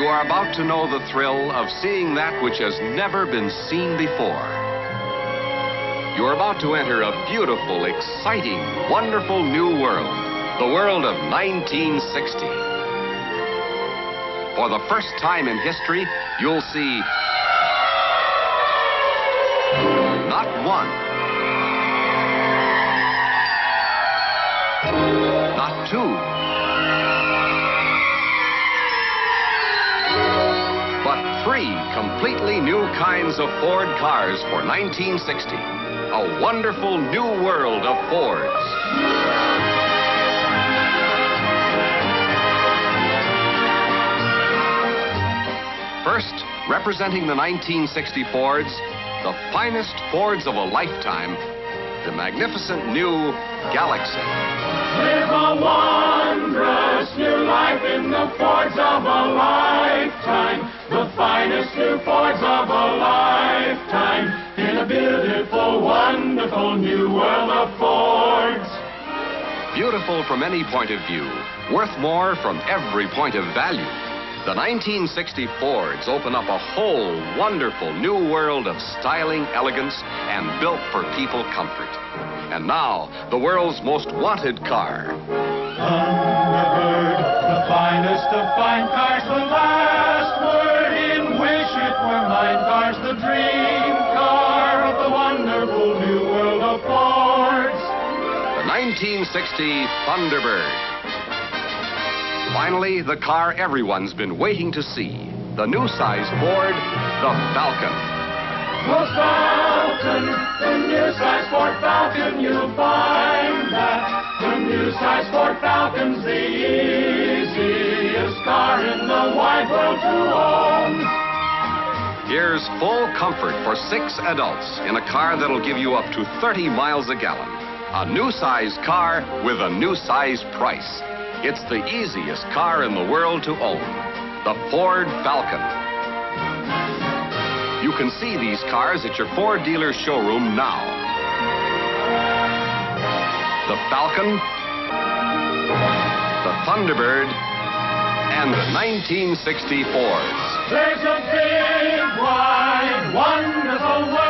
You are about to know the thrill of seeing that which has never been seen before. You are about to enter a beautiful, exciting, wonderful new world, the world of 1960. For the first time in history, you'll see not one, not two, but three completely new kinds of Ford cars for 1960. A wonderful new world of Fords. First, representing the 1960 Fords, the finest Fords of a lifetime, the magnificent new Galaxy. Live a wondrous new life in the Fords of a lifetime, the finest new Fords of a lifetime, in a beautiful, wonderful new world of Fords. Beautiful from any point of view, worth more from every point of value. The 1960 Fords open up a whole wonderful new world of styling, elegance, and built for people comfort. And now, the world's most wanted car. Thunderbird, the finest of fine cars, the last word in Wish It Were Mine cars, the dream car of the wonderful new world of Fords. The 1960 Thunderbird. Finally, the car everyone's been waiting to see. The new size Ford, the Falcon. The Falcon, the new size Ford Falcon, you'll find that the new size Ford Falcon's the easiest car in the wide world to own. Here's full comfort for 6 adults in a car that'll give you up to 30 miles a gallon. A new size car with a new size price. It's the easiest car in the world to own, the Ford Falcon. You can see these cars at your Ford dealer's showroom now. The Falcon, the Thunderbird, and the 1960 Fords. There's a big, wide, wonderful world